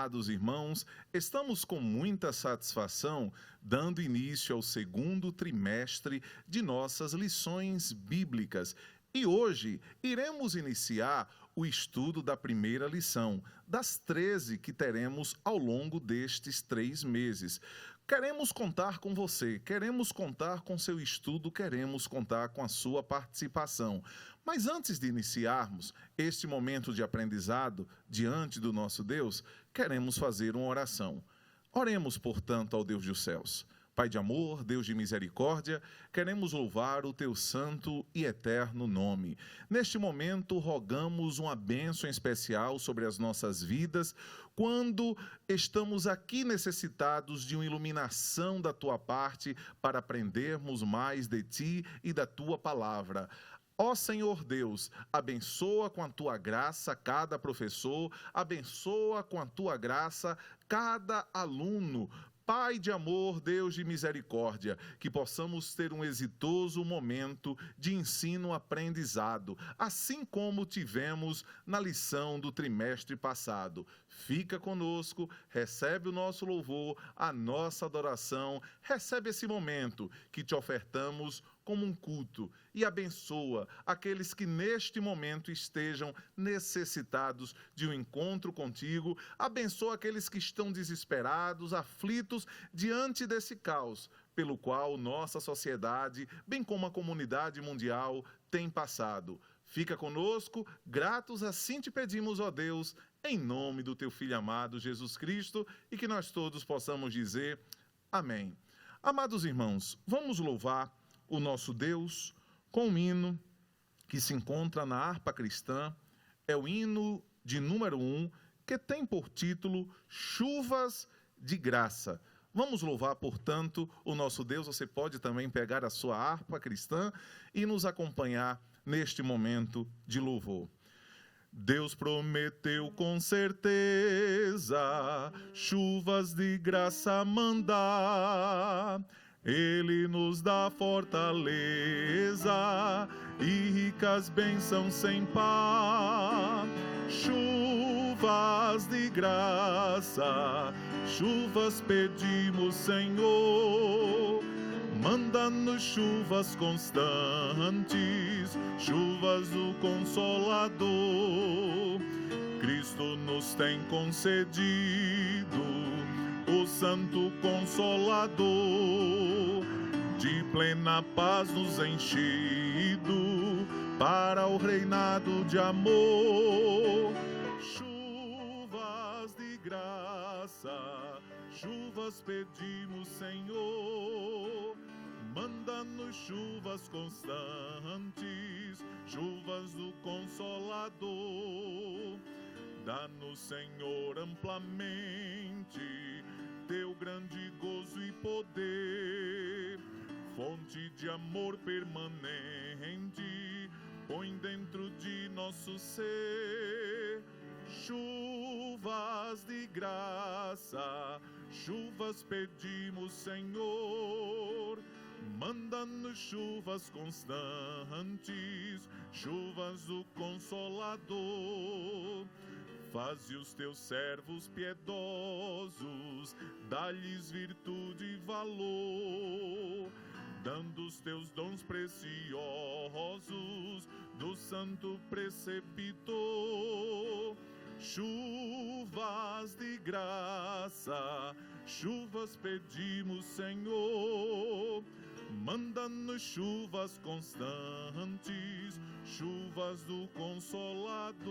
Amados irmãos, estamos com muita satisfação dando início ao segundo trimestre de nossas lições bíblicas. E hoje iremos iniciar o estudo da primeira lição, das 13 que teremos ao longo destes 3 meses. Queremos contar com você, queremos contar com seu estudo, queremos contar com a sua participação. Mas antes de iniciarmos este momento de aprendizado diante do nosso Deus, queremos fazer uma oração. Oremos, portanto, ao Deus dos céus. Pai de amor, Deus de misericórdia, queremos louvar o teu santo e eterno nome. Neste momento, rogamos uma bênção especial sobre as nossas vidas, quando estamos aqui necessitados de uma iluminação da tua parte para aprendermos mais de ti e da tua palavra. Ó Senhor Deus, abençoa com a tua graça cada professor, abençoa com a tua graça cada aluno. Pai de amor, Deus de misericórdia, que possamos ter um exitoso momento de ensino-aprendizado, assim como tivemos na lição do trimestre passado. Fica conosco, recebe o nosso louvor, a nossa adoração, recebe esse momento que te ofertamos como um culto e abençoa aqueles que neste momento estejam necessitados de um encontro contigo, abençoa aqueles que estão desesperados, aflitos diante desse caos pelo qual nossa sociedade, bem como a comunidade mundial, tem passado. Fica conosco, gratos assim te pedimos, ó Deus, em nome do teu Filho amado Jesus Cristo, e que nós todos possamos dizer amém. Amados irmãos, vamos louvar o nosso Deus com um hino que se encontra na harpa cristã, é o hino de número 1, que tem por título Chuvas de Graça. Vamos louvar, portanto, o nosso Deus. Você pode também pegar a sua harpa cristã e nos acompanhar neste momento de louvor. Deus prometeu com certeza chuvas de graça mandar. Ele nos dá fortaleza e ricas bênçãos sem par. Chuvas de graça, chuvas pedimos, Senhor. Manda-nos chuvas constantes, chuvas do Consolador. Cristo nos tem concedido o Santo Consolador, de plena paz nos enchido para o reinado de amor. Chuvas de graça, chuvas pedimos, Senhor. Manda-nos chuvas constantes, chuvas do Consolador. Dá-nos, Senhor, amplamente teu grande gozo e poder, fonte de amor permanente, põe dentro de nosso ser. Chuvas de graça, chuvas pedimos, Senhor. Manda-nos chuvas constantes, chuvas do Consolador. Faze os teus servos piedosos, dá-lhes virtude e valor, dando os teus dons preciosos do santo preceptor. Chuvas de graça, chuvas pedimos, Senhor. Manda-nos chuvas constantes, chuvas do Consolador.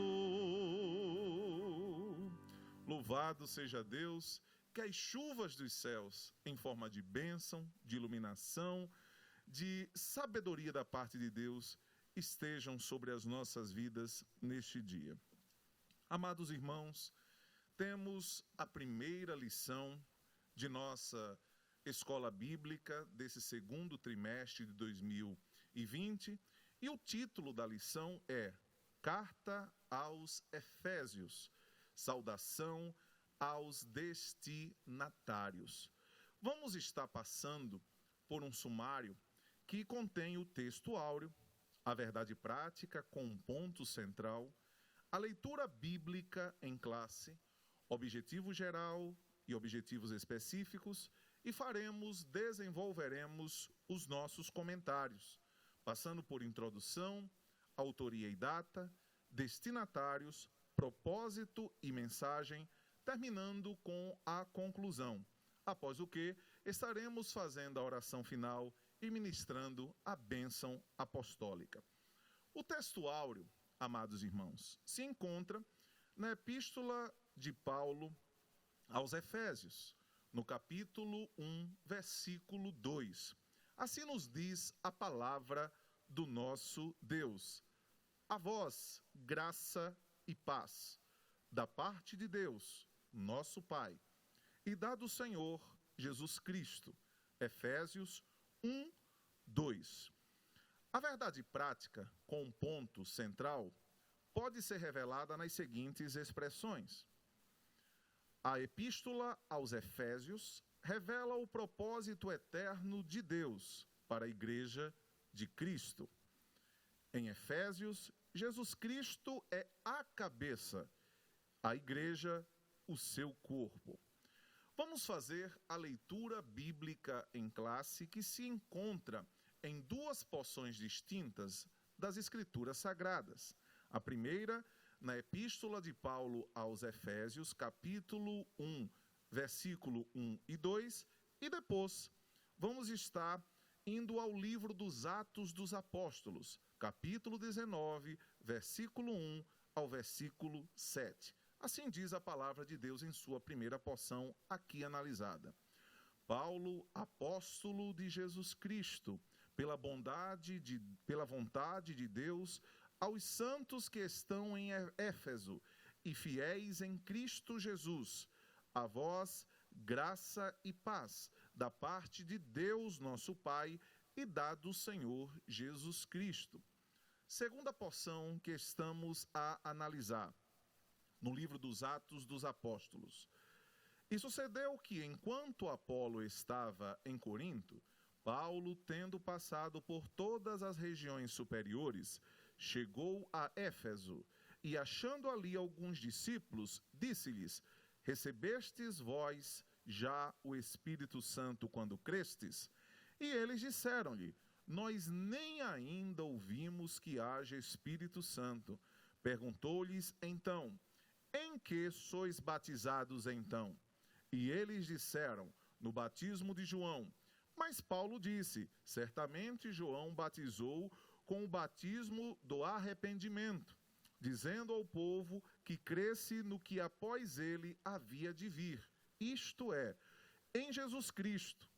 Louvado seja Deus, que as chuvas dos céus, em forma de bênção, de iluminação, de sabedoria da parte de Deus, estejam sobre as nossas vidas neste dia. Amados irmãos, temos a primeira lição de nossa Escola Bíblica desse segundo trimestre de 2020, e o título da lição é Carta aos Efésios, saudação aos destinatários. Vamos estar passando por um sumário que contém o texto áureo, a verdade prática com um ponto central, a leitura bíblica em classe, objetivo geral e objetivos específicos, e desenvolveremos os nossos comentários, passando por introdução, autoria e data, destinatários, propósito e mensagem, terminando com a conclusão, após o que estaremos fazendo a oração final e ministrando a bênção apostólica. O texto áureo, amados irmãos, se encontra na Epístola de Paulo aos Efésios, no capítulo 1, versículo 2. Assim nos diz a palavra do nosso Deus: a vós, graça e paz, da parte de Deus, nosso Pai, e da do Senhor Jesus Cristo. Efésios 1, 2. A verdade prática, com um ponto central, pode ser revelada nas seguintes expressões. A Epístola aos Efésios revela o propósito eterno de Deus para a Igreja de Cristo. Em Efésios, Jesus Cristo é a cabeça, a Igreja, o seu corpo. Vamos fazer a leitura bíblica em classe que se encontra em duas porções distintas das Escrituras Sagradas. A primeira, na Epístola de Paulo aos Efésios, capítulo 1, versículo 1 e 2, e depois vamos estar indo ao livro dos Atos dos Apóstolos, capítulo 19, versículo 1 ao versículo 7. Assim diz a palavra de Deus em sua primeira porção aqui analisada. Paulo, apóstolo de Jesus Cristo, pela vontade de Deus, aos santos que estão em Éfeso e fiéis em Cristo Jesus, a vós graça e paz, da parte de Deus nosso Pai e da do Senhor Jesus Cristo. Segunda porção que estamos a analisar, no livro dos Atos dos Apóstolos. E sucedeu que, enquanto Apolo estava em Corinto, Paulo, tendo passado por todas as regiões superiores, chegou a Éfeso e, achando ali alguns discípulos, disse-lhes: recebestes vós já o Espírito Santo quando crestes? E eles disseram-lhe: nós nem ainda ouvimos que haja Espírito Santo. Perguntou-lhes então: em que sois batizados então? E eles disseram: no batismo de João. Mas Paulo disse: certamente João batizou com o batismo do arrependimento, dizendo ao povo que cresce no que após ele havia de vir, isto é, em Jesus Cristo.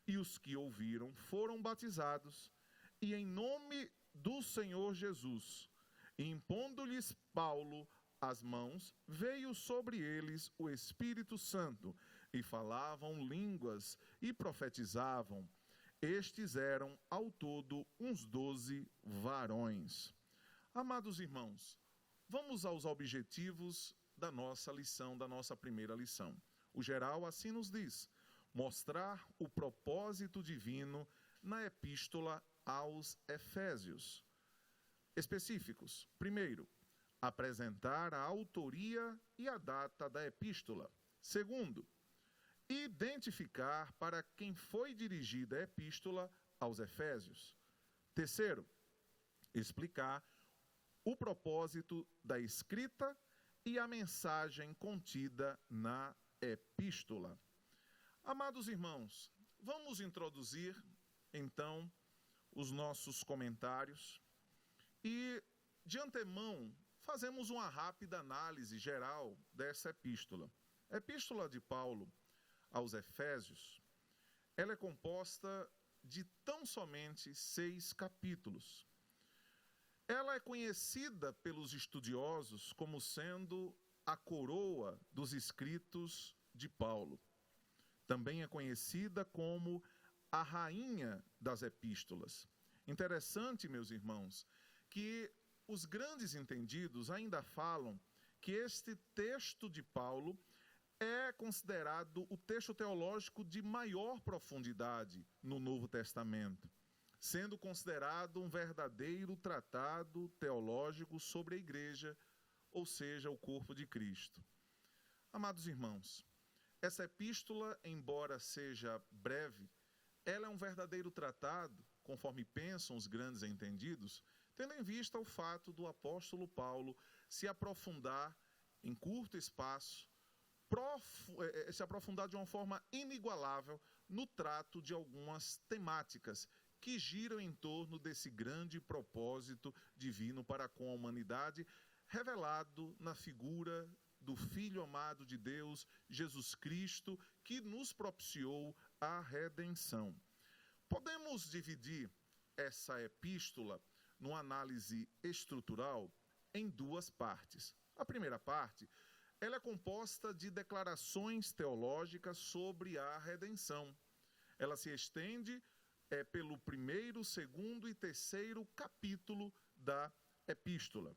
E os que ouviram foram batizados, e em nome do Senhor Jesus, e impondo-lhes Paulo as mãos, veio sobre eles o Espírito Santo, e falavam línguas e profetizavam. Estes eram, ao todo, uns 12 varões. Amados irmãos, vamos aos objetivos da nossa lição, da nossa primeira lição. O geral assim nos diz: mostrar o propósito divino na Epístola aos Efésios. Específicos. Primeiro, apresentar a autoria e a data da epístola. Segundo, identificar para quem foi dirigida a epístola aos Efésios. Terceiro, explicar o propósito da escrita e a mensagem contida na epístola. Amados irmãos, vamos introduzir, então, os nossos comentários e, de antemão, fazemos uma rápida análise geral dessa epístola. A epístola de Paulo aos Efésios, ela é composta de tão somente 6 capítulos. Ela é conhecida pelos estudiosos como sendo a coroa dos escritos de Paulo. Também é conhecida como a rainha das epístolas. Interessante, meus irmãos, que os grandes entendidos ainda falam que este texto de Paulo é considerado o texto teológico de maior profundidade no Novo Testamento, sendo considerado um verdadeiro tratado teológico sobre a igreja, ou seja, o corpo de Cristo. Amados irmãos, essa epístola, embora seja breve, ela é um verdadeiro tratado, conforme pensam os grandes entendidos, tendo em vista o fato do apóstolo Paulo se aprofundar em curto espaço, se aprofundar de uma forma inigualável no trato de algumas temáticas que giram em torno desse grande propósito divino para com a humanidade, revelado na figura do Filho amado de Deus, Jesus Cristo, que nos propiciou a redenção. Podemos dividir essa epístola, numa análise estrutural, em duas partes. A primeira parte, ela é composta de declarações teológicas sobre a redenção. Ela se estende pelo primeiro, segundo e terceiro capítulo da epístola.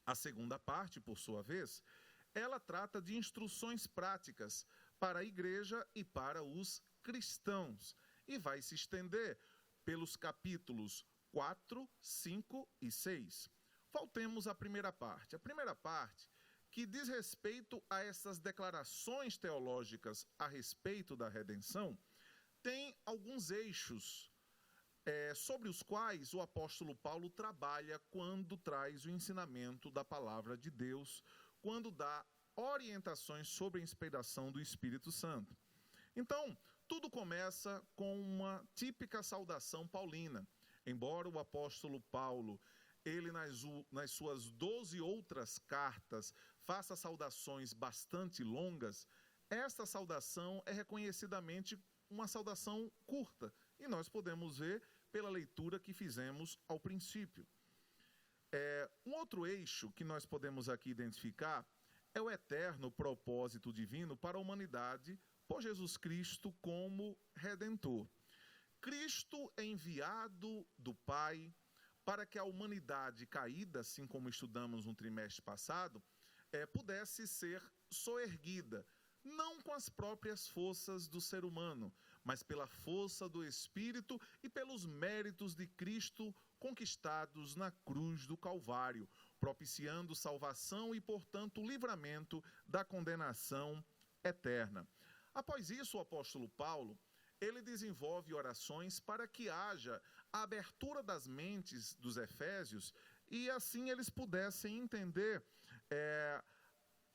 A segunda parte, por sua vez, ela trata de instruções práticas para a igreja e para os cristãos e vai se estender pelos capítulos 4, 5 e 6. Voltemos à primeira parte. A primeira parte, que diz respeito a essas declarações teológicas a respeito da redenção, tem alguns eixos sobre os quais o apóstolo Paulo trabalha quando traz o ensinamento da palavra de Deus, quando dá orientações sobre a inspiração do Espírito Santo. Então, tudo começa com uma típica saudação paulina. Embora o apóstolo Paulo, ele nas suas 12 outras cartas, faça saudações bastante longas, esta saudação é reconhecidamente uma saudação curta, e nós podemos ver pela leitura que fizemos ao princípio. Um outro eixo que nós podemos aqui identificar é o eterno propósito divino para a humanidade por Jesus Cristo como Redentor. Cristo é enviado do Pai para que a humanidade caída, assim como estudamos no trimestre passado, pudesse ser soerguida, não com as próprias forças do ser humano, mas pela força do Espírito e pelos méritos de Cristo conquistados na cruz do Calvário, propiciando salvação e, portanto, livramento da condenação eterna. Após isso, o apóstolo Paulo, ele desenvolve orações para que haja a abertura das mentes dos efésios e assim eles pudessem entender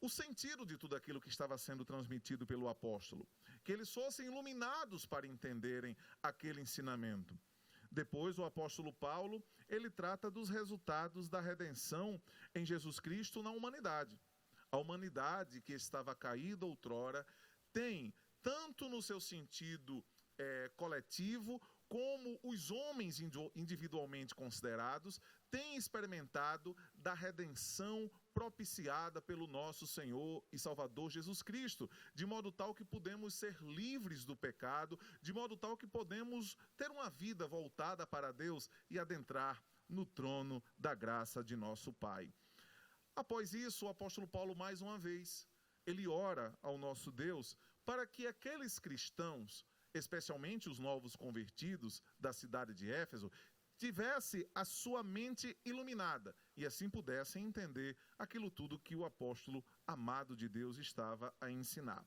o sentido de tudo aquilo que estava sendo transmitido pelo apóstolo, que eles fossem iluminados para entenderem aquele ensinamento. Depois, o apóstolo Paulo, ele trata dos resultados da redenção em Jesus Cristo na humanidade. A humanidade que estava caída outrora tem, tanto no seu sentido coletivo, como os homens individualmente considerados, têm experimentado da redenção propiciada pelo nosso Senhor e Salvador Jesus Cristo, de modo tal que podemos ser livres do pecado, de modo tal que podemos ter uma vida voltada para Deus e adentrar no trono da graça de nosso Pai. Após isso, o apóstolo Paulo, mais uma vez, ele ora ao nosso Deus para que aqueles cristãos, especialmente os novos convertidos da cidade de Éfeso, tivesse a sua mente iluminada e assim pudessem entender aquilo tudo que o apóstolo amado de Deus estava a ensinar.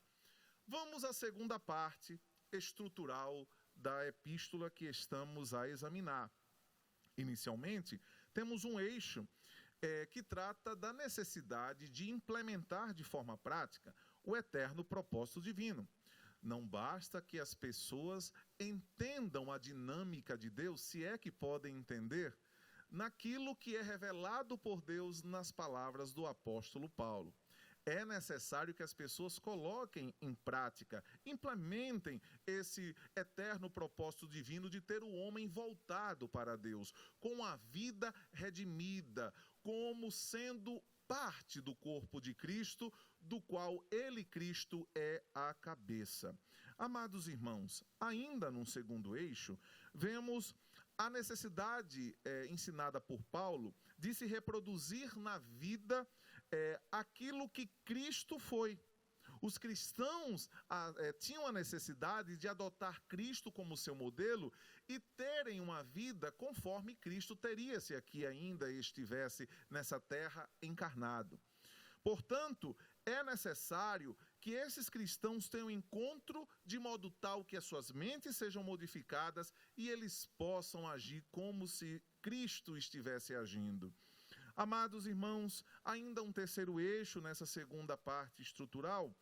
Vamos à segunda parte estrutural da epístola que estamos a examinar. Inicialmente, temos um eixo que trata da necessidade de implementar de forma prática o eterno propósito divino. Não basta que as pessoas entendam a dinâmica de Deus, se é que podem entender, naquilo que é revelado por Deus nas palavras do apóstolo Paulo. É necessário que as pessoas coloquem em prática, implementem esse eterno propósito divino de ter o homem voltado para Deus, com a vida redimida, como sendo parte do corpo de Cristo, do qual ele, Cristo, é a cabeça. Amados irmãos, ainda num segundo eixo, vemos a necessidade ensinada por Paulo de se reproduzir na vida aquilo que Cristo foi. Os cristãos tinham a necessidade de adotar Cristo como seu modelo e terem uma vida conforme Cristo teria se aqui ainda estivesse nessa terra encarnado. Portanto, é necessário que esses cristãos tenham encontro de modo tal que as suas mentes sejam modificadas e eles possam agir como se Cristo estivesse agindo. Amados irmãos, ainda um terceiro eixo nessa segunda parte estrutural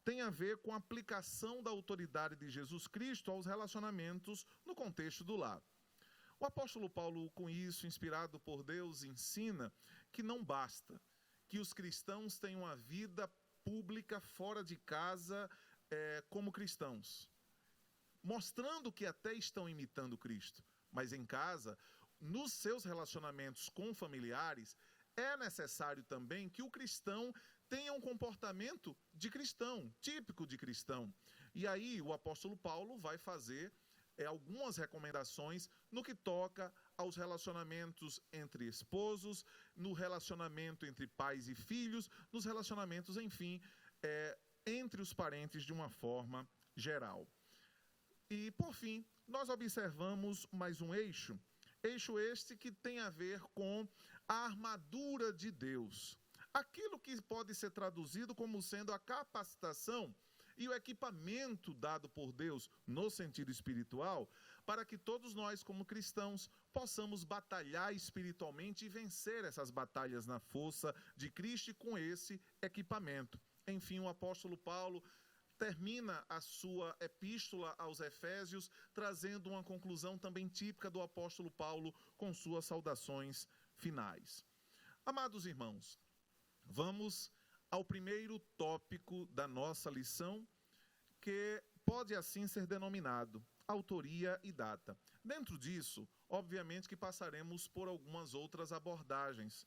tem a ver com a aplicação da autoridade de Jesus Cristo aos relacionamentos no contexto do lar. O apóstolo Paulo, com isso, inspirado por Deus, ensina que não basta que os cristãos tenham uma vida pública fora de casa como cristãos, mostrando que até estão imitando Cristo, mas em casa, nos seus relacionamentos com familiares, é necessário também que o cristão tenha um comportamento de cristão, típico de cristão. E aí o apóstolo Paulo vai fazer algumas recomendações no que toca aos relacionamentos entre esposos, no relacionamento entre pais e filhos, nos relacionamentos, enfim, entre os parentes de uma forma geral. E, por fim, nós observamos mais um eixo este que tem a ver com a armadura de Deus. Aquilo que pode ser traduzido como sendo a capacitação e o equipamento dado por Deus no sentido espiritual, para que todos nós, como cristãos, possamos batalhar espiritualmente e vencer essas batalhas na força de Cristo e com esse equipamento. Enfim, o apóstolo Paulo termina a sua epístola aos Efésios, trazendo uma conclusão também típica do apóstolo Paulo com suas saudações finais. Amados irmãos, vamos ao primeiro tópico da nossa lição, que pode assim ser denominado autoria e data. Dentro disso, obviamente que passaremos por algumas outras abordagens,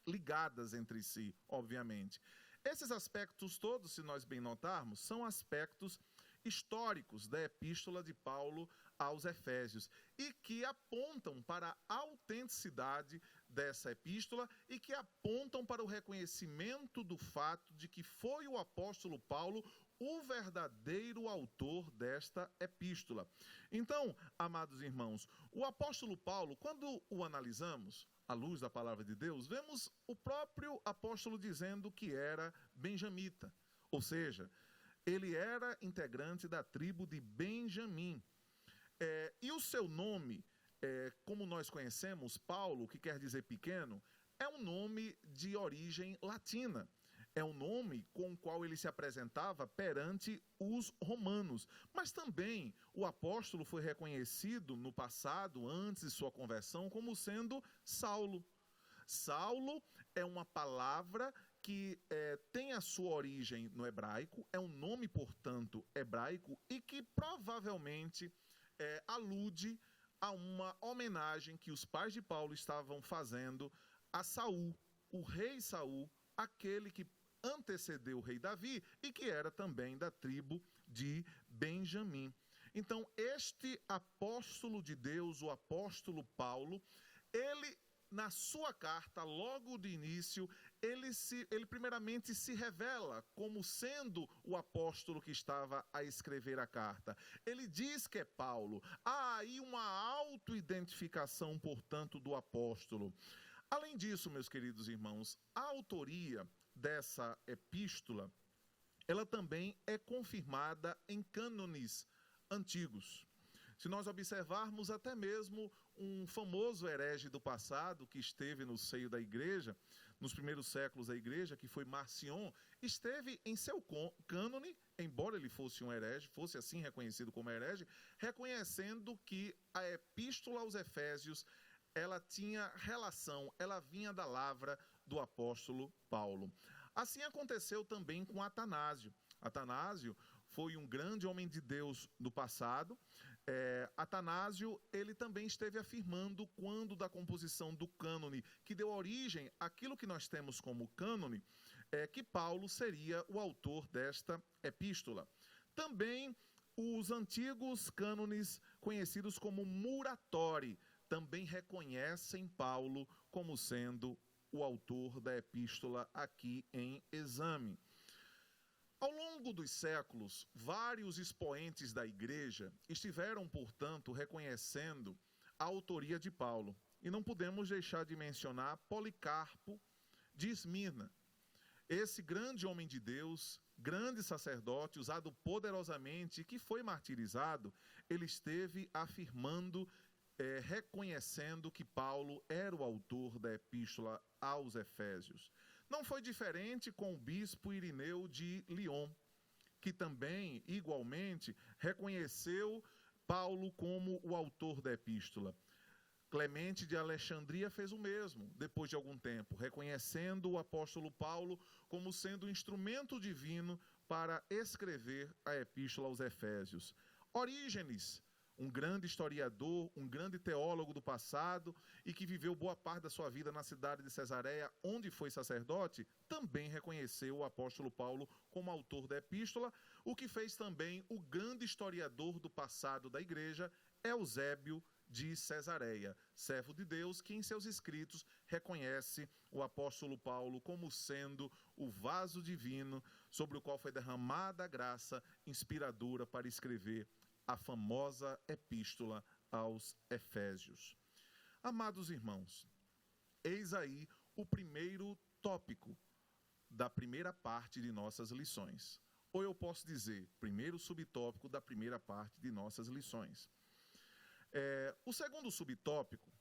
ligadas entre si, obviamente. Esses aspectos todos, se nós bem notarmos, são aspectos históricos da epístola de Paulo aos Efésios e que apontam para a autenticidade dessa epístola e que apontam para o reconhecimento do fato de que foi o apóstolo Paulo o verdadeiro autor desta epístola. Então, amados irmãos, o apóstolo Paulo, quando o analisamos à luz da palavra de Deus, vemos o próprio apóstolo dizendo que era benjamita, ou seja, ele era integrante da tribo de Benjamim. E o seu nome, como nós conhecemos, Paulo, que quer dizer pequeno, é um nome de origem latina. É um nome com o qual ele se apresentava perante os romanos. Mas também o apóstolo foi reconhecido no passado, antes de sua conversão, como sendo Saulo. Saulo é uma palavra que tem a sua origem no hebraico, é um nome, portanto, hebraico, e que provavelmente alude a uma homenagem que os pais de Paulo estavam fazendo a Saul, o rei Saul, aquele que antecedeu o rei Davi e que era também da tribo de Benjamim. Então, este apóstolo de Deus, o apóstolo Paulo, ele, na sua carta, logo de início, ele primeiramente se revela como sendo o apóstolo que estava a escrever a carta. Ele diz que é Paulo. Há aí uma autoidentificação, portanto, do apóstolo. Além disso, meus queridos irmãos, a autoria dessa epístola, ela também é confirmada em cânones antigos. Se nós observarmos até mesmo um famoso herege do passado que esteve no seio da igreja, nos primeiros séculos da igreja, que foi Marcion, esteve em seu cânone, embora ele fosse um herege, fosse assim reconhecido como herege, reconhecendo que a epístola aos Efésios, ela tinha relação, ela vinha da lavra do apóstolo Paulo. Assim aconteceu também com Atanásio. Atanásio foi um grande homem de Deus do passado. Atanásio, ele também esteve afirmando, quando da composição do cânone, que deu origem àquilo que nós temos como cânone, que Paulo seria o autor desta epístola. Também os antigos cânones, conhecidos como Muratori, também reconhecem Paulo como sendo o autor da epístola aqui em exame. Ao longo dos séculos, vários expoentes da igreja estiveram, portanto, reconhecendo a autoria de Paulo. E não podemos deixar de mencionar Policarpo de Esmirna. Esse grande homem de Deus, grande sacerdote, usado poderosamente, que foi martirizado, ele esteve afirmando, reconhecendo que Paulo era o autor da epístola aos Efésios. Não foi diferente com o bispo Irineu de Lyon, que também, igualmente, reconheceu Paulo como o autor da epístola. Clemente de Alexandria fez o mesmo, depois de algum tempo, reconhecendo o apóstolo Paulo como sendo um instrumento divino para escrever a epístola aos Efésios. Orígenes, um grande historiador, um grande teólogo do passado e que viveu boa parte da sua vida na cidade de Cesareia, onde foi sacerdote, também reconheceu o apóstolo Paulo como autor da epístola, o que fez também o grande historiador do passado da igreja, Eusébio de Cesareia, servo de Deus, que em seus escritos reconhece o apóstolo Paulo como sendo o vaso divino sobre o qual foi derramada a graça inspiradora para escrever a famosa epístola aos Efésios. Amados irmãos, eis aí o primeiro tópico da primeira parte de nossas lições. Ou eu posso dizer, primeiro subtópico da primeira parte de nossas lições. O segundo subtópico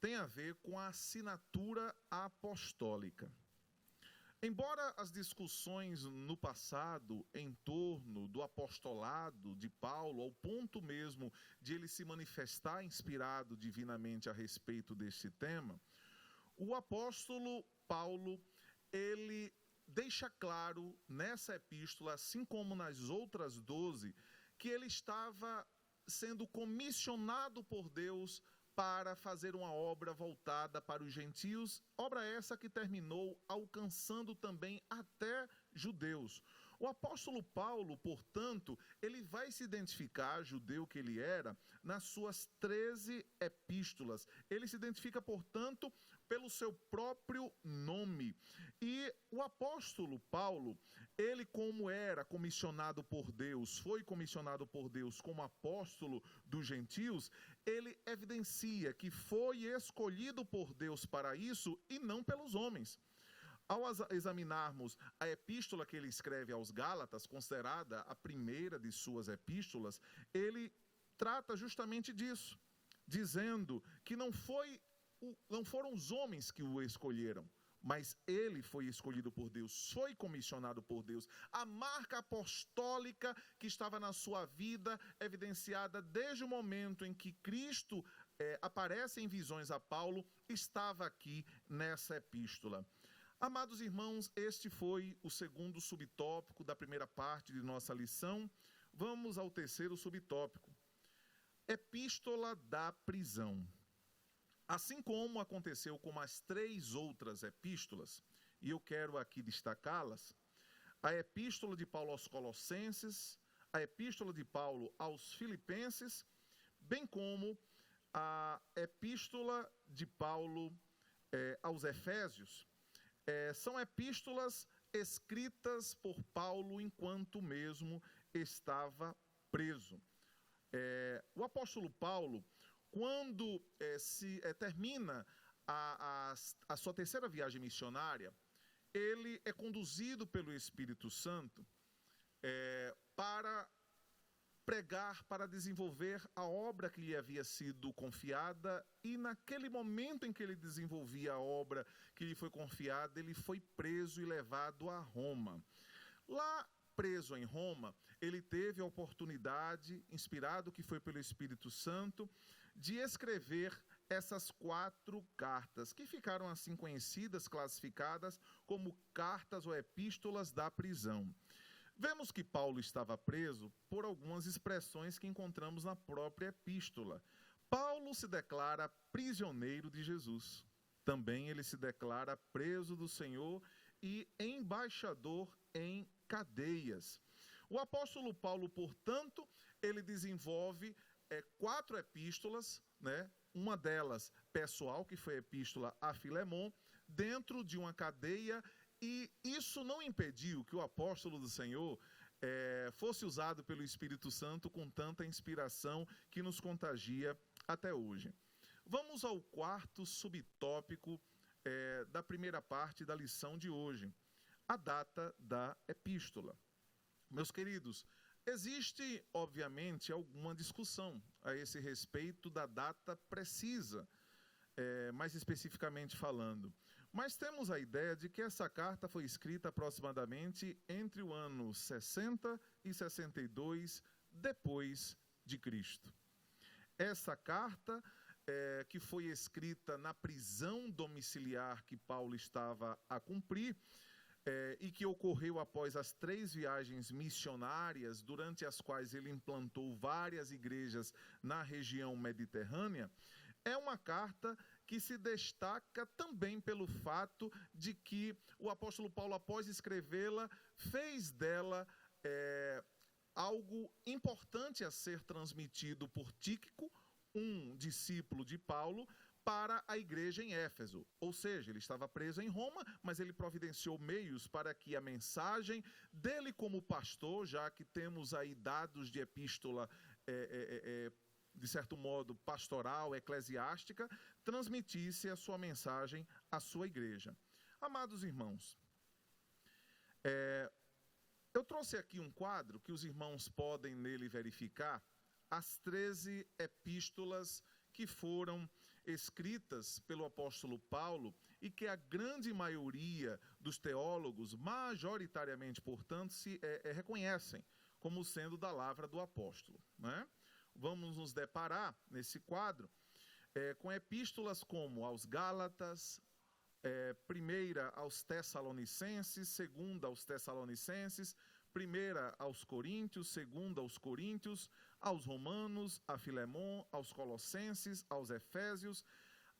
tem a ver com a assinatura apostólica. Embora as discussões no passado em torno do apostolado de Paulo, ao ponto mesmo de ele se manifestar inspirado divinamente a respeito deste tema, o apóstolo Paulo, ele deixa claro nessa epístola, assim como nas outras 12, que ele estava sendo comissionado por Deus para fazer uma obra voltada para os gentios, obra essa que terminou alcançando também até judeus. O apóstolo Paulo, portanto, ele vai se identificar, judeu que ele era, nas suas 13 epístolas. Ele se identifica, portanto, pelo seu próprio nome. E o apóstolo Paulo, ele como era comissionado por Deus, foi comissionado por Deus como apóstolo dos gentios, ele evidencia que foi escolhido por Deus para isso e não pelos homens. Ao examinarmos a epístola que ele escreve aos Gálatas, considerada a primeira de suas epístolas, ele trata justamente disso, dizendo que não foram os homens que o escolheram, mas ele foi escolhido por Deus, foi comissionado por Deus. A marca apostólica que estava na sua vida, evidenciada desde o momento em que Cristo aparece em visões a Paulo, estava aqui nessa epístola. Amados irmãos, este foi o segundo subtópico da primeira parte de nossa lição. Vamos ao terceiro subtópico. Epístola da prisão. Assim como aconteceu com as 3 outras epístolas, e eu quero aqui destacá-las, a epístola de Paulo aos Colossenses, a epístola de Paulo aos Filipenses, bem como a epístola de Paulo aos Efésios, são epístolas escritas por Paulo enquanto mesmo estava preso. O apóstolo Paulo, quando termina a sua terceira viagem missionária, ele é conduzido pelo Espírito Santo para pregar, para desenvolver a obra que lhe havia sido confiada, e naquele momento em que ele desenvolvia a obra que lhe foi confiada, ele foi preso e levado a Roma. Lá, preso em Roma, ele teve a oportunidade, inspirado que foi pelo Espírito Santo, de escrever essas 4 cartas, que ficaram assim conhecidas, classificadas como cartas ou epístolas da prisão. Vemos que Paulo estava preso por algumas expressões que encontramos na própria epístola. Paulo se declara prisioneiro de Jesus. Também ele se declara preso do Senhor e embaixador em cadeias. O apóstolo Paulo, portanto, ele desenvolve 4 epístolas, né? Uma delas pessoal, que foi a epístola a Filemon, dentro de uma cadeia. E isso não impediu que o apóstolo do Senhor fosse usado pelo Espírito Santo com tanta inspiração que nos contagia até hoje. Vamos ao quarto subtópico da primeira parte da lição de hoje. a data da epístola. Meus queridos, existe, obviamente, alguma discussão a esse respeito da data precisa, mais especificamente falando. Mas temos a ideia de que essa carta foi escrita aproximadamente entre o ano 60 e 62 depois de Cristo. Essa carta, que foi escrita na prisão domiciliar que Paulo estava a cumprir, e que ocorreu após as 3 viagens missionárias, durante as quais ele implantou várias igrejas na região mediterrânea, é uma carta que se destaca também pelo fato de que o apóstolo Paulo, após escrevê-la, fez dela algo importante a ser transmitido por Tíquico, um discípulo de Paulo, para a igreja em Éfeso. Ou seja, ele estava preso em Roma, mas ele providenciou meios para que a mensagem dele como pastor, já que temos aí dados de epístola, de certo modo, pastoral, eclesiástica, transmitisse a sua mensagem à sua igreja. Amados irmãos, eu trouxe aqui um quadro que os irmãos podem nele verificar as 13 epístolas que foram escritas pelo apóstolo Paulo e que a grande maioria dos teólogos, majoritariamente, portanto, reconhecem como sendo da lavra do apóstolo, né? Vamos nos deparar nesse quadro com epístolas como aos Gálatas, primeira aos Tessalonicenses, segunda aos Tessalonicenses, primeira aos Coríntios, segunda aos Coríntios, aos Romanos, a Filemon, aos Colossenses, aos Efésios,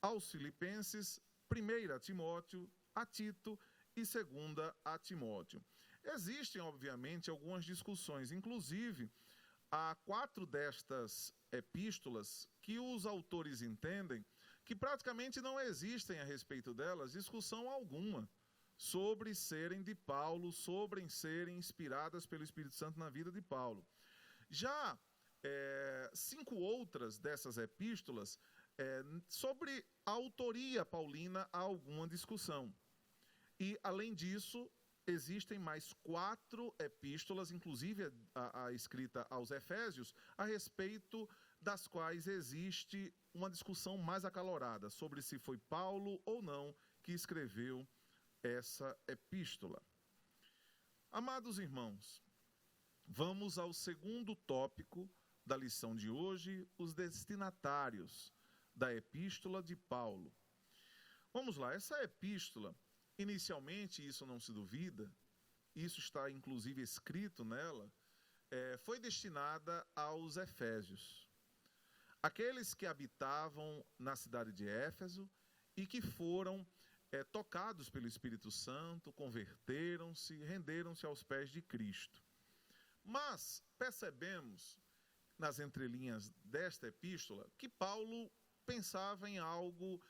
aos Filipenses, primeira a Timóteo, a Tito e segunda a Timóteo. Existem, obviamente, algumas discussões, inclusive, há 4 destas epístolas que os autores entendem que praticamente não existem a respeito delas discussão alguma sobre serem de Paulo, sobre serem inspiradas pelo Espírito Santo na vida de Paulo. Já 5 outras dessas epístolas, sobre a autoria paulina, há alguma discussão. E, além disso, existem mais 4 epístolas, inclusive a escrita aos Efésios, a respeito das quais existe uma discussão mais acalorada sobre se foi Paulo ou não que escreveu essa epístola. Amados irmãos, vamos ao segundo tópico da lição de hoje, os destinatários da epístola de Paulo. Vamos lá, essa epístola, inicialmente, isso não se duvida, isso está inclusive escrito nela, foi destinada aos Efésios. Aqueles que habitavam na cidade de Éfeso e que foram tocados pelo Espírito Santo, converteram-se, renderam-se aos pés de Cristo. Mas percebemos, nas entrelinhas desta epístola, que Paulo pensava em algo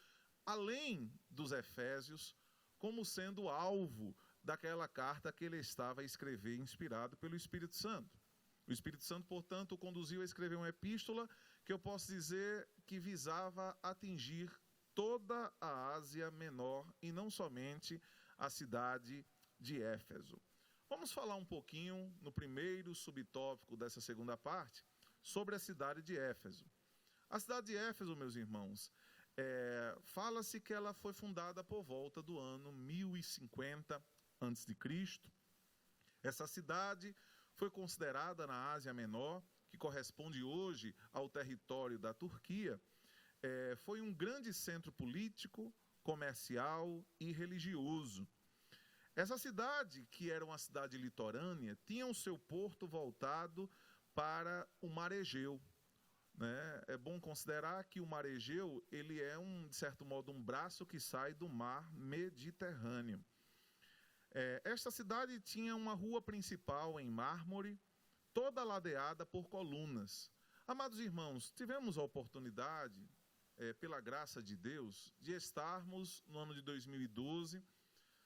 além dos Efésios, como sendo alvo daquela carta que ele estava a escrever, inspirado pelo Espírito Santo. O Espírito Santo, portanto, o conduziu a escrever uma epístola que eu posso dizer que visava atingir toda a Ásia Menor e não somente a cidade de Éfeso. Vamos falar um pouquinho, no primeiro subtópico dessa segunda parte, sobre a cidade de Éfeso. A cidade de Éfeso, meus irmãos, fala-se que ela foi fundada por volta do ano 1050 a.C. Essa cidade foi considerada na Ásia Menor, que corresponde hoje ao território da Turquia, foi um grande centro político, comercial e religioso. Essa cidade, que era uma cidade litorânea, tinha o seu porto voltado para o mar Egeu. Né? É bom considerar que o mar Egeu, ele é, de certo modo, um braço que sai do mar Mediterrâneo. Esta cidade tinha uma rua principal em mármore, toda ladeada por colunas. Amados irmãos, tivemos a oportunidade, pela graça de Deus, de estarmos no ano de 2012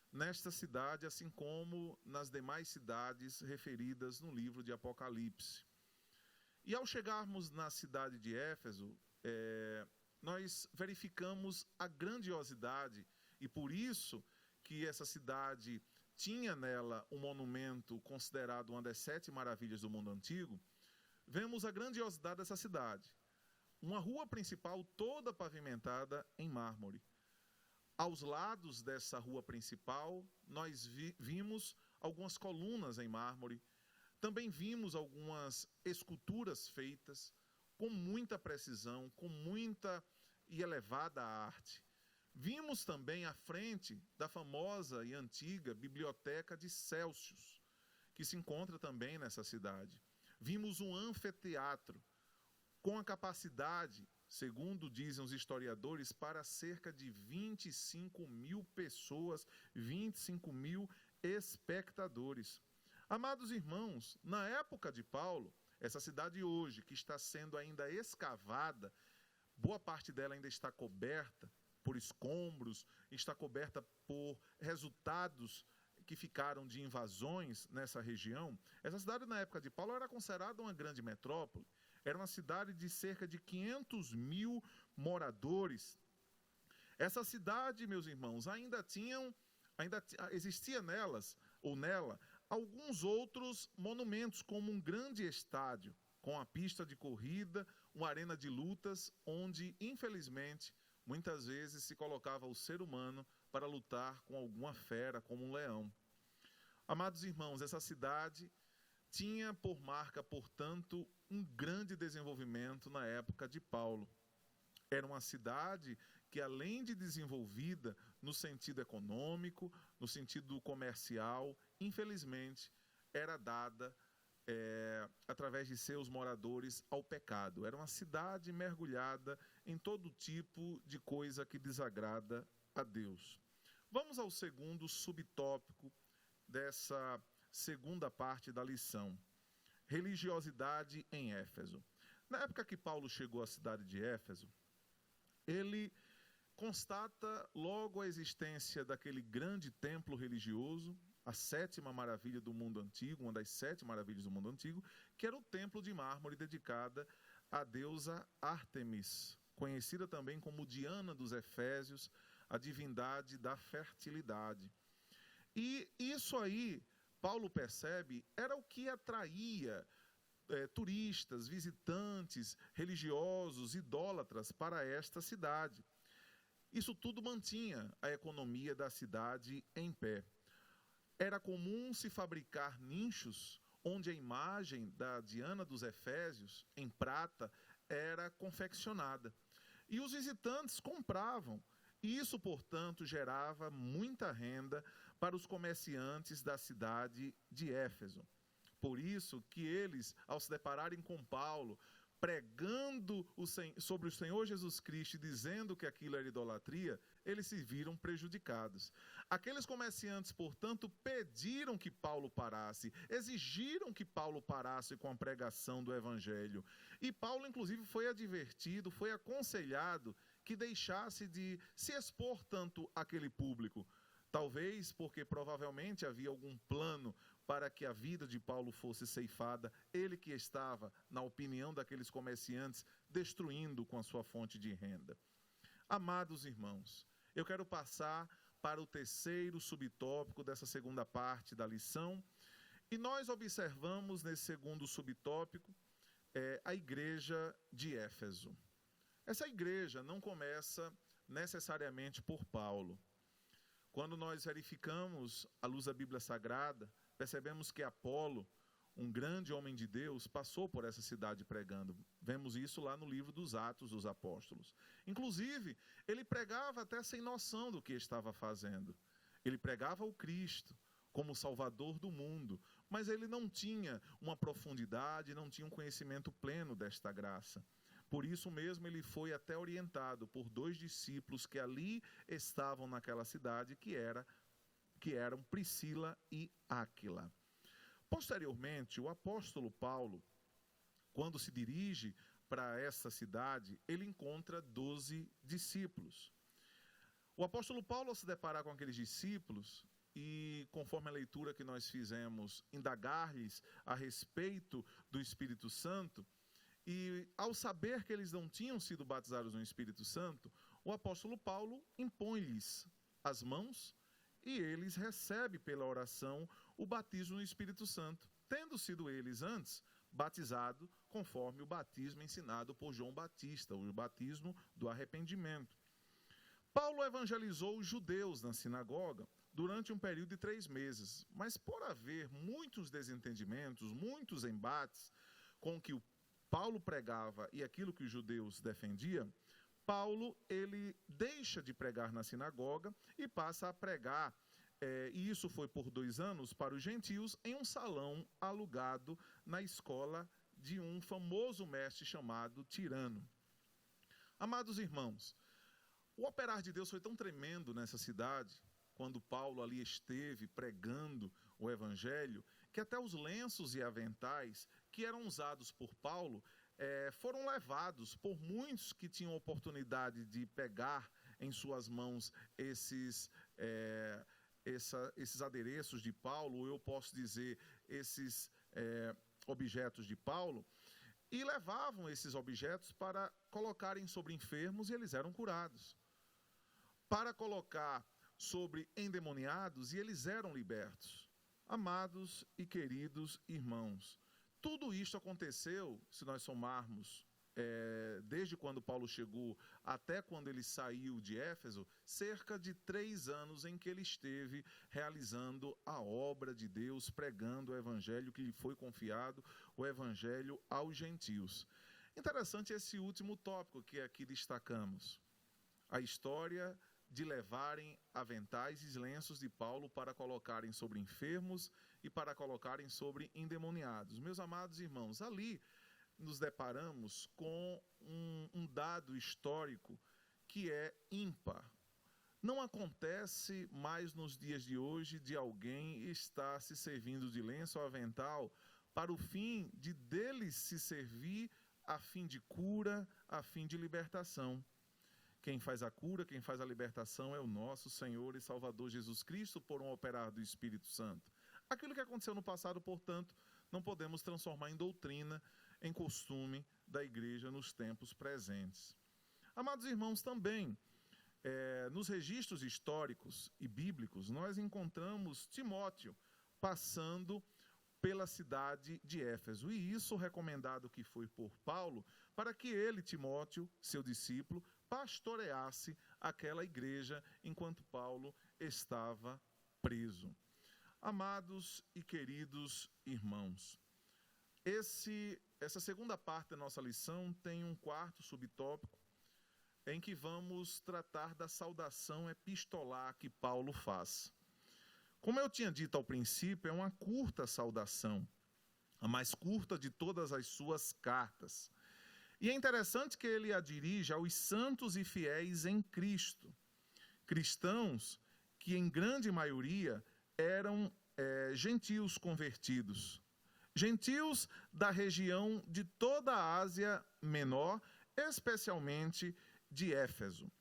nesta cidade, assim como nas demais cidades referidas no livro de Apocalipse. E ao chegarmos na cidade de Éfeso, nós verificamos a grandiosidade, e por isso que essa cidade tinha nela um monumento considerado uma das 7 maravilhas do mundo antigo, vemos a grandiosidade dessa cidade. Uma rua principal toda pavimentada em mármore. Aos lados dessa rua principal, nós vimos algumas colunas em mármore. Também vimos algumas esculturas feitas com muita precisão, com muita e elevada arte. Vimos também à frente da famosa e antiga Biblioteca de Célsius, que se encontra também nessa cidade. Vimos um anfiteatro com a capacidade, segundo dizem os historiadores, para cerca de 25 mil pessoas, 25 mil espectadores. Amados irmãos, na época de Paulo, essa cidade hoje, que está sendo ainda escavada, boa parte dela ainda está coberta por escombros, está coberta por resultados que ficaram de invasões nessa região. Essa cidade, na época de Paulo, era considerada uma grande metrópole. Era uma cidade de cerca de 500 mil moradores. Essa cidade, meus irmãos, ainda existia nela, alguns outros monumentos, como um grande estádio, com a pista de corrida, uma arena de lutas, onde, infelizmente, muitas vezes se colocava o ser humano para lutar com alguma fera, como um leão. Amados irmãos, essa cidade tinha por marca, portanto, um grande desenvolvimento na época de Paulo. Era uma cidade que, além de desenvolvida no sentido econômico, no sentido comercial, infelizmente, era dada através de seus moradores ao pecado. Era uma cidade mergulhada em todo tipo de coisa que desagrada a Deus. Vamos ao segundo subtópico dessa segunda parte da lição. Religiosidade em Éfeso. Na época que Paulo chegou à cidade de Éfeso, ele constata logo a existência daquele grande templo religioso, a 7ª maravilha do mundo antigo, uma das 7 maravilhas do mundo antigo, que era o templo de mármore dedicada à deusa Ártemis, conhecida também como Diana dos Efésios, a divindade da fertilidade. E isso aí, Paulo percebe, era o que atraía turistas, visitantes, religiosos, idólatras para esta cidade. Isso tudo mantinha a economia da cidade em pé. Era comum se fabricar nichos onde a imagem da Diana dos Efésios, em prata, era confeccionada. E os visitantes compravam. E isso, portanto, gerava muita renda para os comerciantes da cidade de Éfeso. Por isso que eles, ao se depararem com Paulo, pregando sobre o Senhor Jesus Cristo e dizendo que aquilo era idolatria, eles se viram prejudicados. Aqueles comerciantes, portanto, pediram que Paulo parasse, exigiram que Paulo parasse com a pregação do Evangelho. E Paulo, inclusive, foi advertido, foi aconselhado que deixasse de se expor tanto àquele público. Talvez porque provavelmente havia algum plano para que a vida de Paulo fosse ceifada, ele que estava, na opinião daqueles comerciantes, destruindo com a sua fonte de renda. Amados irmãos, eu quero passar para o terceiro subtópico dessa segunda parte da lição, e nós observamos nesse segundo subtópico a igreja de Éfeso. Essa igreja não começa necessariamente por Paulo. Quando nós verificamos, à luz da Bíblia Sagrada, percebemos que Apolo, um grande homem de Deus, passou por essa cidade pregando. Vemos isso lá no livro dos Atos dos Apóstolos. Inclusive, ele pregava até sem noção do que estava fazendo. Ele pregava o Cristo como Salvador do mundo, mas ele não tinha uma profundidade, não tinha um conhecimento pleno desta graça. Por isso mesmo ele foi até orientado por 2 discípulos que ali estavam naquela cidade, que eram Priscila e Áquila. Posteriormente, o apóstolo Paulo, quando se dirige para essa cidade, ele encontra 12 discípulos. O apóstolo Paulo, ao se deparar com aqueles discípulos, e conforme a leitura que nós fizemos, indagar-lhes a respeito do Espírito Santo, e ao saber que eles não tinham sido batizados no Espírito Santo, o apóstolo Paulo impõe-lhes as mãos e eles recebem pela oração o batismo no Espírito Santo, tendo sido eles antes batizados conforme o batismo ensinado por João Batista, o batismo do arrependimento. Paulo evangelizou os judeus na sinagoga durante um período de 3 meses, mas por haver muitos desentendimentos, muitos embates com o que o Paulo pregava e aquilo que os judeus defendiam, Paulo ele deixa de pregar na sinagoga e passa a pregar, e isso foi por 2 anos, para os gentios, em um salão alugado na escola de um famoso mestre chamado Tirano. Amados irmãos, o operar de Deus foi tão tremendo nessa cidade, quando Paulo ali esteve pregando o evangelho, que até os lenços e aventais que eram usados por Paulo foram levados por muitos que tinham oportunidade de pegar em suas mãos esses adereços de Paulo, ou eu posso dizer, esses objetos de Paulo, e levavam esses objetos para colocarem sobre enfermos e eles eram curados. Para colocar sobre endemoniados e eles eram libertos. Amados e queridos irmãos, tudo isto aconteceu, se nós somarmos, desde quando Paulo chegou até quando ele saiu de Éfeso, cerca de 3 anos em que ele esteve realizando a obra de Deus, pregando o evangelho que lhe foi confiado, o evangelho aos gentios. Interessante esse último tópico que aqui destacamos, a história de levarem aventais e lenços de Paulo para colocarem sobre enfermos e para colocarem sobre endemoniados. Meus amados irmãos, ali nos deparamos com um dado histórico que é ímpar. Não acontece mais nos dias de hoje de alguém estar se servindo de lenço ou avental para o fim de deles se servir a fim de cura, a fim de libertação. Quem faz a cura, quem faz a libertação é o nosso Senhor e Salvador Jesus Cristo por um operar do Espírito Santo. Aquilo que aconteceu no passado, portanto, não podemos transformar em doutrina, em costume da igreja nos tempos presentes. Amados irmãos, também, nos registros históricos e bíblicos, nós encontramos Timóteo passando pela cidade de Éfeso. E isso recomendado que foi por Paulo, para que ele, Timóteo, seu discípulo, pastoreasse aquela igreja enquanto Paulo estava preso. Amados e queridos irmãos, essa segunda parte da nossa lição tem um 4º subtópico, em que vamos tratar da saudação epistolar que Paulo faz. Como eu tinha dito ao princípio, é uma curta saudação, a mais curta de todas as suas cartas. E é interessante que ele a dirige aos santos e fiéis em Cristo, cristãos que em grande maioria eram gentios convertidos, gentios da região de toda a Ásia Menor, especialmente de Éfeso.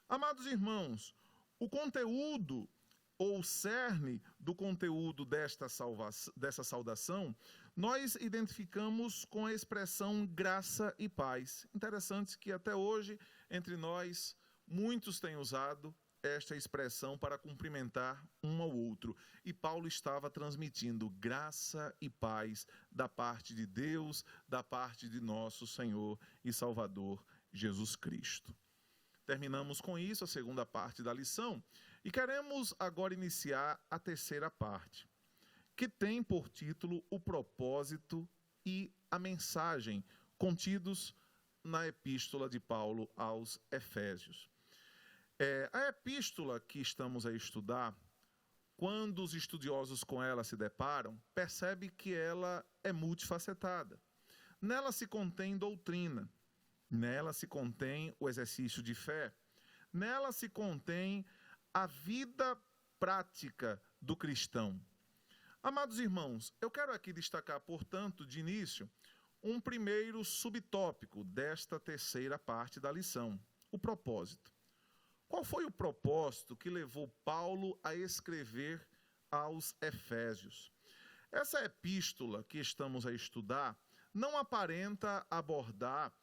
Amados irmãos, o conteúdo ou cerne do conteúdo dessa saudação, nós identificamos com a expressão graça e paz. Interessante que até hoje, entre nós, muitos têm usado esta expressão para cumprimentar um ao outro. E Paulo estava transmitindo graça e paz da parte de Deus, da parte de nosso Senhor e Salvador Jesus Cristo. Terminamos com isso a segunda parte da lição e queremos agora iniciar a terceira parte, que tem por título o propósito e a mensagem contidos na epístola de Paulo aos Efésios. A epístola que estamos a estudar, quando os estudiosos com ela se deparam, percebe que ela é multifacetada. Nela se contém doutrina, nela se contém o exercício de fé, nela se contém a vida prática do cristão. Amados irmãos, eu quero aqui destacar, portanto, de início, um primeiro subtópico desta terceira parte da lição, o propósito. Qual foi o propósito que levou Paulo a escrever aos Efésios? Essa epístola que estamos a estudar não aparenta abordar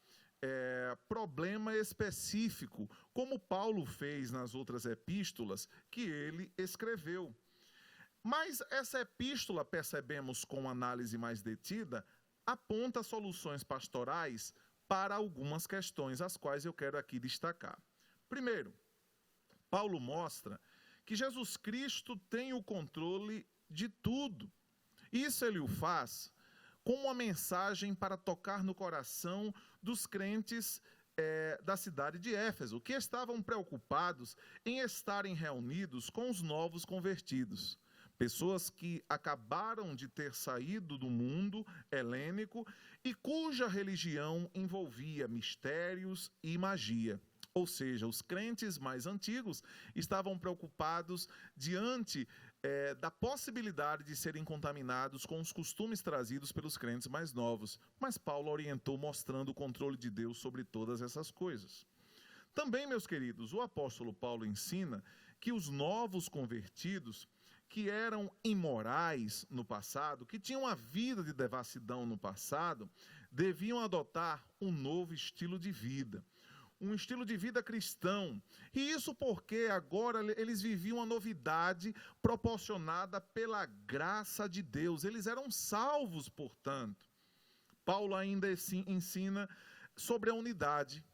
problema específico, como Paulo fez nas outras epístolas que ele escreveu. Mas essa epístola, percebemos com análise mais detida, aponta soluções pastorais para algumas questões, as quais eu quero aqui destacar. Primeiro, Paulo mostra que Jesus Cristo tem o controle de tudo. Isso ele o faz com uma mensagem para tocar no coração dos crentes da cidade de Éfeso, que estavam preocupados em estarem reunidos com os novos convertidos. Pessoas que acabaram de ter saído do mundo helênico e cuja religião envolvia mistérios e magia. Ou seja, os crentes mais antigos estavam preocupados diante da possibilidade de serem contaminados com os costumes trazidos pelos crentes mais novos. Mas Paulo orientou mostrando o controle de Deus sobre todas essas coisas. Também, meus queridos, o apóstolo Paulo ensina que os novos convertidos, que eram imorais no passado, que tinham a vida de devassidão no passado, deviam adotar um novo estilo de vida. Um estilo de vida cristão. E isso porque agora eles viviam uma novidade proporcionada pela graça de Deus. Eles eram salvos, portanto. Paulo ainda ensina sobre a unidade.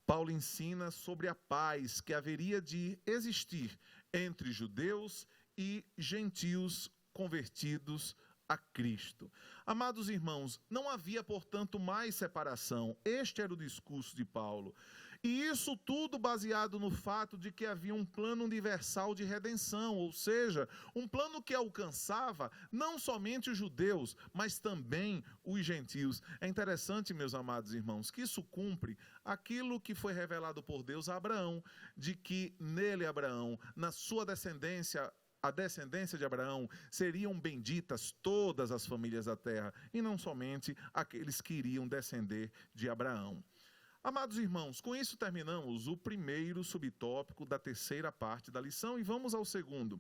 Paulo ensina sobre a paz que haveria de existir entre judeus e gentios convertidos a Cristo. Amados irmãos, não havia, portanto, mais separação. Este era o discurso de Paulo. E isso tudo baseado no fato de que havia um plano universal de redenção, ou seja, um plano que alcançava não somente os judeus, mas também os gentios. É interessante, meus amados irmãos, que isso cumpre aquilo que foi revelado por Deus a Abraão, de que nele, Abraão, na sua descendência, a descendência de Abraão, seriam benditas todas as famílias da terra, e não somente aqueles que iriam descender de Abraão. Amados irmãos, com isso terminamos o primeiro subtópico da terceira parte da lição e vamos ao segundo.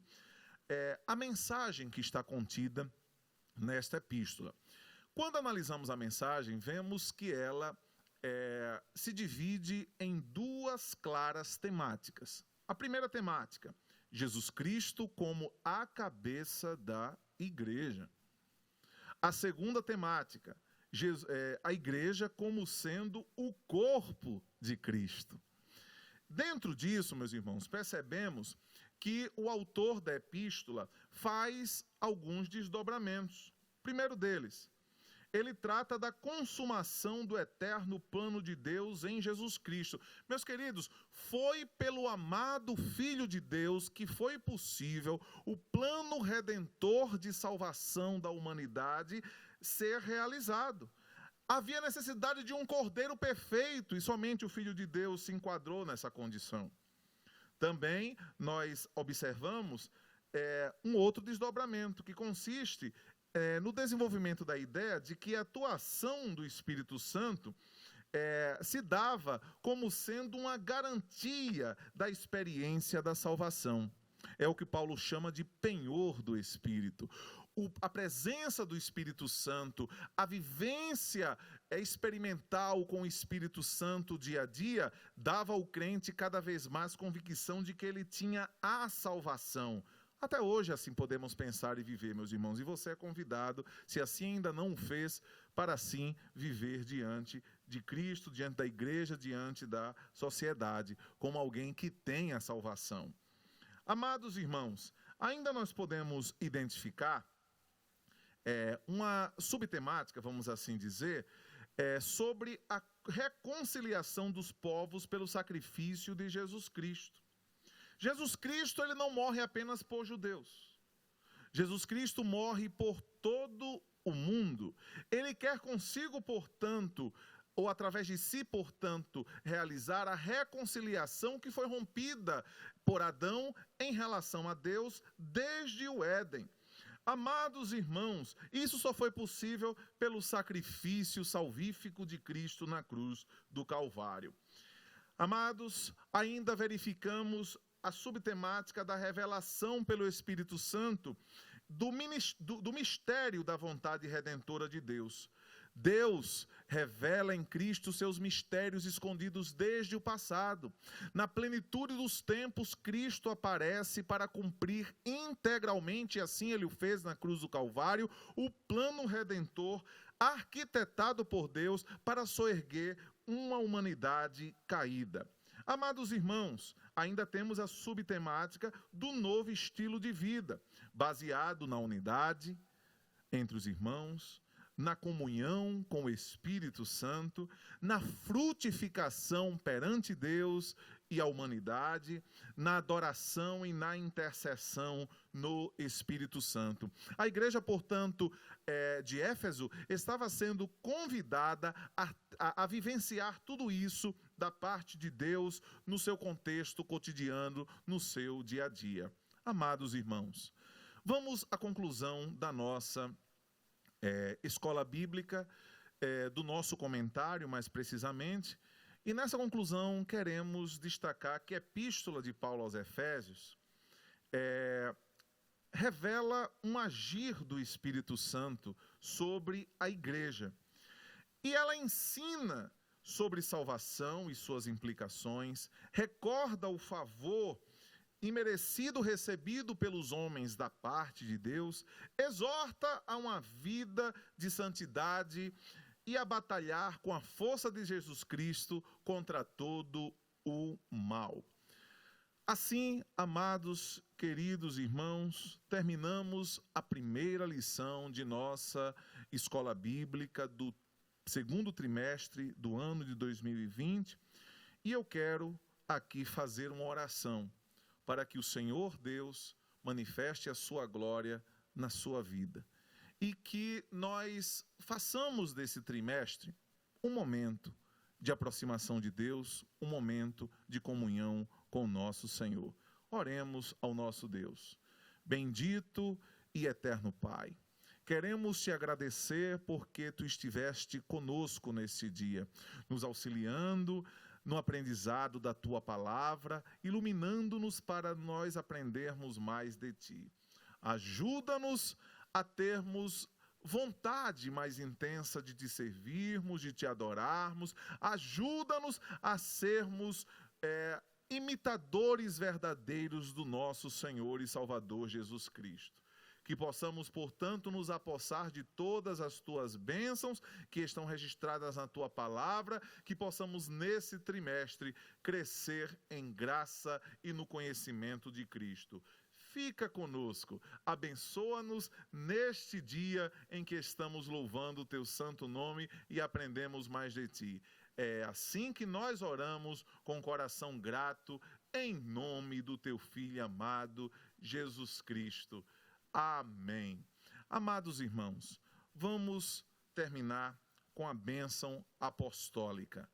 A mensagem que está contida nesta epístola. Quando analisamos a mensagem, vemos que ela se divide em duas claras temáticas. A primeira temática, Jesus Cristo como a cabeça da igreja. A segunda temática, a igreja como sendo o corpo de Cristo. Dentro disso, meus irmãos, percebemos que o autor da epístola faz alguns desdobramentos. Primeiro deles, ele trata da consumação do eterno plano de Deus em Jesus Cristo. Meus queridos, foi pelo amado Filho de Deus que foi possível o plano redentor de salvação da humanidade ser realizado. Havia necessidade de um cordeiro perfeito e somente o Filho de Deus se enquadrou nessa condição. Também nós observamos um outro desdobramento que consiste no desenvolvimento da ideia de que a atuação do Espírito Santo se dava como sendo uma garantia da experiência da salvação. É o que Paulo chama de penhor do Espírito. A presença do Espírito Santo, a vivência experimental com o Espírito Santo dia a dia, dava ao crente cada vez mais convicção de que ele tinha a salvação. Até hoje assim podemos pensar e viver, meus irmãos, e você é convidado, se assim ainda não o fez, para assim viver diante de Cristo, diante da igreja, diante da sociedade, como alguém que tem a salvação. Amados irmãos, ainda nós podemos identificar uma subtemática, vamos assim dizer, sobre a reconciliação dos povos pelo sacrifício de Jesus Cristo. Jesus Cristo, ele não morre apenas por judeus. Jesus Cristo morre por todo o mundo. Ele quer consigo, portanto, ou através de si, portanto, realizar a reconciliação que foi rompida por Adão em relação a Deus desde o Éden. Amados irmãos, isso só foi possível pelo sacrifício salvífico de Cristo na cruz do Calvário. Amados, ainda verificamos a subtemática da revelação pelo Espírito Santo do mistério da vontade redentora de Deus. Deus revela em Cristo seus mistérios escondidos desde o passado. Na plenitude dos tempos, Cristo aparece para cumprir integralmente, assim ele o fez na cruz do Calvário, o plano redentor arquitetado por Deus para soerguer uma humanidade caída. Amados irmãos, ainda temos a subtemática do novo estilo de vida, baseado na unidade entre os irmãos, na comunhão com o Espírito Santo, na frutificação perante Deus e a humanidade, na adoração e na intercessão no Espírito Santo. A igreja, portanto, de Éfeso estava sendo convidada a vivenciar tudo isso da parte de Deus no seu contexto cotidiano, no seu dia a dia. Amados irmãos, vamos à conclusão da nossa escola bíblica, do nosso comentário, mais precisamente. E nessa conclusão queremos destacar que a epístola de Paulo aos Efésios revela um agir do Espírito Santo sobre a igreja. E ela ensina sobre salvação e suas implicações, recorda o favor imerecido recebido pelos homens da parte de Deus, exorta a uma vida de santidade e a batalhar com a força de Jesus Cristo contra todo o mal. Assim, amados, queridos irmãos, terminamos a primeira lição de nossa escola bíblica do segundo trimestre do ano de 2020, e eu quero aqui fazer uma oração para que o Senhor Deus manifeste a sua glória na sua vida. E que nós façamos desse trimestre um momento de aproximação de Deus, um momento de comunhão com o nosso Senhor. Oremos ao nosso Deus. Bendito e eterno Pai, queremos te agradecer porque tu estiveste conosco nesse dia, nos auxiliando no aprendizado da tua palavra, iluminando-nos para nós aprendermos mais de ti. Ajuda-nos a termos vontade mais intensa de te servirmos, de te adorarmos. Ajuda-nos a sermos imitadores verdadeiros do nosso Senhor e Salvador Jesus Cristo. Que possamos, portanto, nos apossar de todas as tuas bênçãos que estão registradas na tua palavra, que possamos, nesse trimestre, crescer em graça e no conhecimento de Cristo. Fica conosco, abençoa-nos neste dia em que estamos louvando o teu santo nome e aprendemos mais de ti. É assim que nós oramos com coração grato, em nome do teu Filho amado, Jesus Cristo. Amém. Amados irmãos, vamos terminar com a bênção apostólica.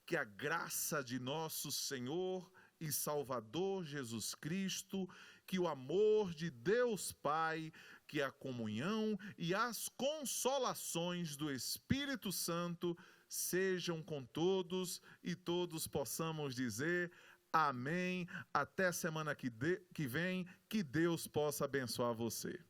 Que a graça de nosso Senhor e Salvador Jesus Cristo, que o amor de Deus Pai, que a comunhão e as consolações do Espírito Santo sejam com todos e todos possamos dizer amém. Até semana que vem, que Deus possa abençoar você.